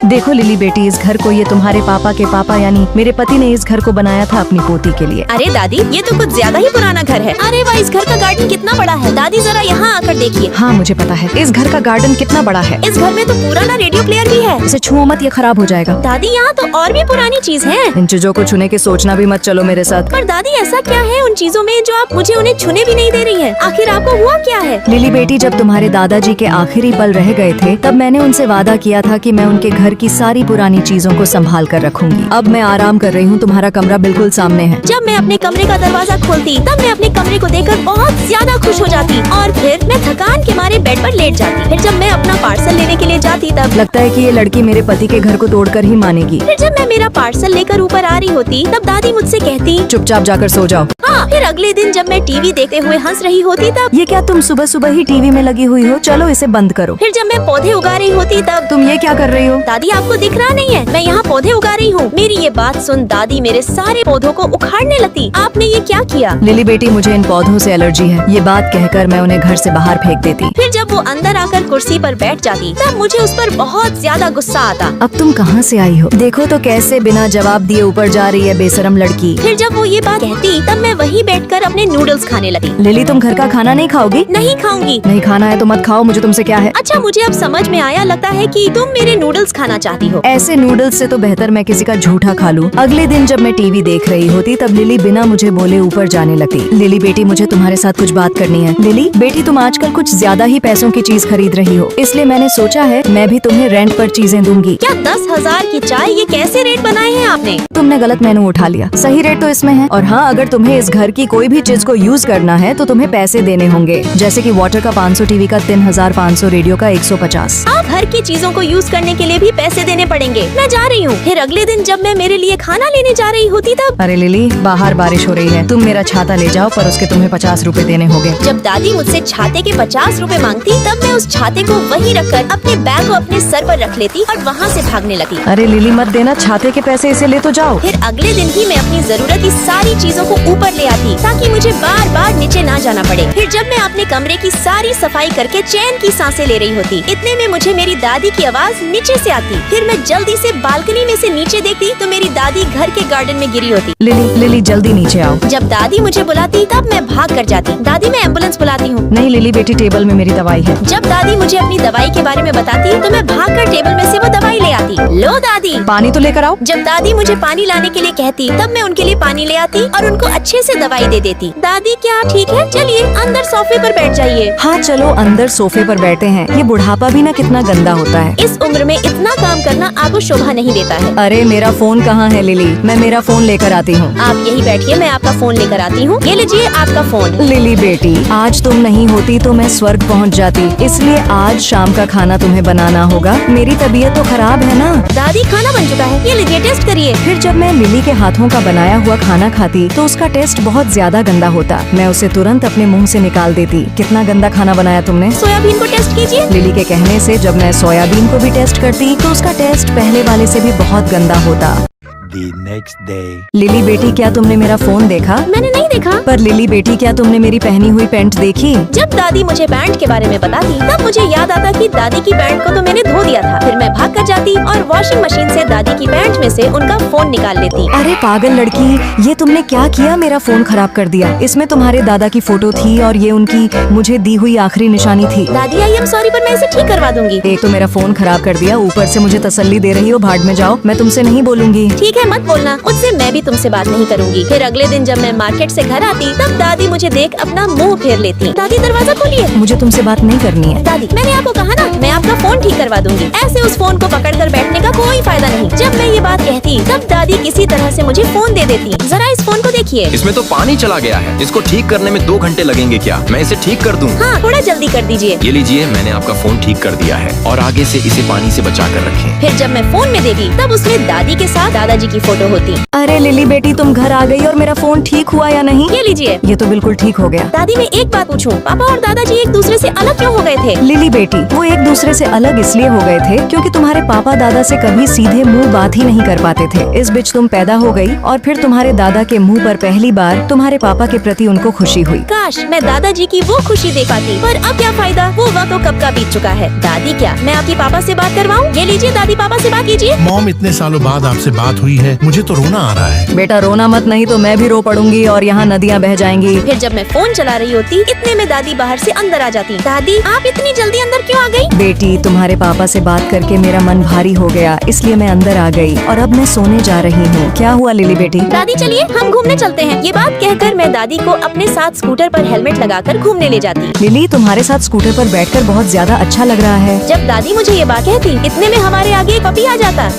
देखो लिली बेटी, इस घर को ये तुम्हारे पापा के पापा यानी मेरे पति ने इस घर को बनाया था अपनी पोती के लिए। अरे दादी, ये तो कुछ ज्यादा ही पुराना घर है। अरे वाह, इस घर का गार्डन कितना बड़ा है। दादी जरा यहाँ आकर देखिए। हाँ मुझे पता है, इस घर का गार्डन कितना बड़ा है। इस घर में तो पुराना रेडियो प्लेयर भी है। इसे छुओ मत, ये खराब हो जाएगा। दादी, यहाँ तो और भी पुरानी चीज है। इन चीजों को छूने के सोचना भी मत, चलो मेरे साथ। पर दादी, ऐसा क्या है उन चीजों में जो आप मुझे उन्हें छूने भी नहीं दे रही है? आखिर आपको हुआ क्या है? लिली बेटी, जब तुम्हारे दादाजी के आखिरी पल रह गए थे तब मैंने उनसे वादा किया था कि मैं उनके घर की सारी पुरानी चीजों को संभाल कर रखूंगी। अब मैं आराम कर रही हूँ, तुम्हारा कमरा बिल्कुल सामने है। जब मैं अपने कमरे का दरवाजा खोलती तब मैं अपने कमरे को देखकर बहुत ज्यादा खुश हो जाती और फिर मैं थकान के मारे बेड पर लेट जाती। फिर जब मैं अपना पार्सल लेने के लिए जाती तब लगता है कि ये लड़की मेरे पति के घर को तोड़कर ही मानेगी। फिर जब मैं मेरा पार्सल लेकर ऊपर आ रही होती तब दादी मुझसे कहती, चुपचाप जाकर सो जाओ। हाँ, फिर अगले दिन जब मैं टीवी देखते हुए हंस रही होती तब ये क्या तुम सुबह सुबह ही टीवी में लगी हुई हो? चलो इसे बंद करो। फिर जब मैं पौधे उगा रही होती तब तुम ये क्या कर रही हो? दादी, आपको दिख रहा नहीं है? मैं यहाँ पौधे उगा रही हूँ। मेरी ये बात सुन दादी मेरे सारे पौधों को उखाड़ने लगती। आपने ये क्या किया? लिली बेटी, मुझे इन पौधों से एलर्जी है। ये बात कहकर मैं उन्हें घर से बाहर फेंक देती। फिर जब वो अंदर आकर कुर्सी पर बैठ जाती तब मुझे उस पर बहुत ज्यादा गुस्सा आता। अब तुम कहाँ से आई हो? देखो तो कैसे बिना जवाब दिए ऊपर जा रही है बेशरम लड़की। फिर जब वो ये बात कहती तब मैं वहीं बैठकर अपने नूडल्स खाने लगी। लिली, तुम घर का खाना नहीं खाओगी? नहीं खाऊंगी। नहीं खाना है तो मत खाओ, मुझे तुमसे क्या है। अच्छा, मुझे अब समझ में आया, लगता है कि तुम मेरे नूडल्स खाना चाहती हो। ऐसे नूडल्स से तो बेहतर मैं किसी का झूठा खा लूं। अगले दिन जब मैं टीवी देख रही होती तब लिली बिना मुझे बोले ऊपर जाने लगती। लिली बेटी, मुझे तुम्हारे साथ कुछ बात करनी है। लिली बेटी, तुम आजकल कुछ ज्यादा ही पैसों की चीज खरीद रही हो, इसलिए मैंने सोचा है मैं भी तुम्हें रेंट पर चीजें दूंगी। क्या 10,000 की चाय? ये कैसे रेट बनाए हैं आपने? तुमने गलत मेनू उठा लिया, सही रेट तो इसमें है। और हाँ, अगर तुम्हें इस घर की कोई भी चीज को यूज करना है तो तुम्हें पैसे देने होंगे, जैसे कि वाटर का 500, टीवी का 3500, रेडियो का 150। आप घर की चीजों को यूज करने के लिए भी पैसे देने पड़ेंगे। मैं जा रही हूँ। फिर अगले दिन जब मैं मेरे लिए खाना लेने जा रही होती तब अरे लिली, बाहर बारिश हो रही है, तुम मेरा छाता ले जाओ, पर उसके तुम्हें 50 रुपए देने होंगे। जब दादी मुझसे छाते के 50 रुपए मांगती तब मैं उस छाते को वहीं रखकर अपने बैग को अपने सर पर रख लेती और वहाँ से भागने लगी। अरे लिली मत देना छाते के पैसे, इसे ले तो जाओ। फिर अगले दिन ही मैं अपनी जरूरत की सारी चीजों को ऊपर ले आती ताकि मुझे बार बार नीचे ना जाना पड़े। फिर जब मैं अपने कमरे की सारी सफाई करके चैन की सांसें ले रही होती, इतने में मुझे मेरी दादी की आवाज नीचे से आती। फिर मैं जल्दी से बालकनी में से नीचे देखती तो मेरी दादी घर के गार्डन में गिरी होती। लिली जल्दी नीचे आओ। जब दादी मुझे बुलाती तब मैं भाग कर जाती। दादी, मैं एम्बुलेंस बुलाती हूँ। नहीं लिली बेटी, टेबल में मेरी दवाई है। जब दादी मुझे अपनी दवाई के बारे में बताती तो मैं भाग कर टेबल में से वो दवाई ले आती। लो दादी, पानी तो लेकर आओ। जब दादी मुझे पानी लाने के लिए कहती तब मैं उनके लिए पानी ले आती और उनको अच्छे से दवाई दे देती। दादी, क्या ठीक है? चलिए अंदर सोफे पर बैठ जाइए। हाँ चलो अंदर सोफे पर बैठे हैं। ये बुढ़ापा भी ना कितना गंदा होता है। इस उम्र में इतना काम करना आपको शोभा नहीं देता है। अरे मेरा फोन कहाँ है लिली? मैं मेरा फोन लेकर आती हूँ। आप यही बैठिए, मैं आपका फोन लेकर आती हूँ। ये लीजिए आपका फोन। लिली बेटी, आज तुम नहीं होती तो मैं स्वर्ग पहुँच जाती, इसलिए आज शाम का खाना तुम्हें बनाना होगा। मेरी तबीयत तो खराब है ना। दादी, खाना बन चुका है, ये लीजिए, टेस्ट करिए। फिर जब मैं लिली के हाथों का बनाया हुआ खाना खाती तो उसका टेस्ट बहुत ज्यादा गंदा होता। मैं उसे तुरंत अपने मुंह से निकाल देती। कितना गंदा खाना बनाया तुमने। सोयाबीन को टेस्ट कीजिए। लिली के कहने से जब मैं सोयाबीन को भी टेस्ट करती तो उसका टेस्ट पहले वाले से भी बहुत गंदा होता। The next day. लिली बेटी, क्या तुमने मेरा फोन देखा? मैंने नहीं देखा। पर लिली बेटी, क्या तुमने मेरी पहनी हुई पैंट देखी? जब दादी मुझे पैंट के बारे में बताती तब मुझे याद आता कि दादी की पैंट को तो मैंने धो दिया था। फिर मैं भाग कर जाती और वॉशिंग मशीन से दादी की पैंट में से उनका फोन निकाल लेती। अरे पागल लड़की, ये तुमने क्या किया? मेरा फोन खराब कर दिया। इसमें तुम्हारे दादा की फोटो थी और ये उनकी मुझे दी हुई आखिरी निशानी थी। दादी, आई एम सॉरी, पर मैं इसे ठीक करवा दूंगी। एक तो मेरा फोन खराब कर दिया, ऊपर से मुझे तसल्ली दे रही हो। भाड़ में जाओ, मैं तुमसे नहीं बोलूंगी। ठीक है, मत बोलना, मुझसे मैं भी तुमसे बात नहीं करूंगी। फिर अगले दिन जब मैं मार्केट से घर आती तब दादी मुझे देख अपना मुंह फेर लेती। दादी, दरवाजा खोलिए। मुझे तुमसे बात नहीं करनी है। दादी, मैंने आपको कहा ना, मैं आपका फोन ठीक करवा दूंगी। ऐसे उस फोन को पकड़कर बैठने का कोई फायदा नहीं। जब मैं ये बात कहती तब दादी किसी तरह से मुझे फोन दे देती। जरा इस फोन को देखिए। इसमें तो पानी चला गया है। इसको ठीक करने में 2 घंटे लगेंगे क्या? मैं इसे ठीक कर दूं? हाँ, थोड़ा जल्दी कर दीजिए। ये लीजिए, मैंने आपका फोन ठीक कर दिया है और आगे से इसे पानी से बचा कर रखें। फिर जब मैं फोन में देखी तब उसमें दादी के साथ दादाजी की फोटो होती। अरे लिली बेटी, तुम घर आ गई और मेरा फोन ठीक हुआ या नहीं? ये लीजिए। ये तो बिल्कुल ठीक हो गया। दादी, मैं एक बात पूछूं, पापा और दादाजी एक दूसरे से अलग क्यों हो गए थे? लिली बेटी, वो एक दूसरे से अलग इसलिए हो गए थे क्योंकि तुम्हारे पापा दादा से कभी सीधे मुंह बात ही नहीं कर पाते थे। इस बीच तुम पैदा हो गई और फिर तुम्हारे दादा के मुंह पर पहली बार तुम्हारे पापा के प्रति उनको खुशी हुई। काश मैं दादाजी की वो खुशी देख पाती, पर अब क्या फायदा, वो वक्त तो कब का बीत चुका है। दादी क्या मैं आपके पापा से बात करवाऊं? ये लीजिए दादी, पापा से बात कीजिए। मॉम, इतने सालों बाद आपसे बात हुई है, मुझे तो रोना आ रहा है। बेटा रोना मत, नहीं तो मैं भी रो पड़ूंगी और यहाँ नदियाँ बह जाएंगी। फिर जब मैं फोन चला रही होती, इतने में दादी बाहर से अंदर आ जाती। दादी आप इतनी जल्दी अंदर क्यों आ गई? बेटी तुम्हारे पापा से बात करके मेरा मन भारी हो गया, इसलिए मैं अंदर आ गई और अब मैं सोने जा रही हूँ। क्या हुआ लिली बेटी? दादी चलिए हम घूमने चलते हैं। ये बात कहकर मैं दादी को अपने साथ स्कूटर पर हेलमेट लगाकर घूमने ले जाती। लिली तुम्हारे साथ स्कूटर पर बैठकर बहुत ज्यादा अच्छा लग रहा है। जब दादी मुझे ये बात कहती, इतने में हमारे आगे एक पपी आ जाता।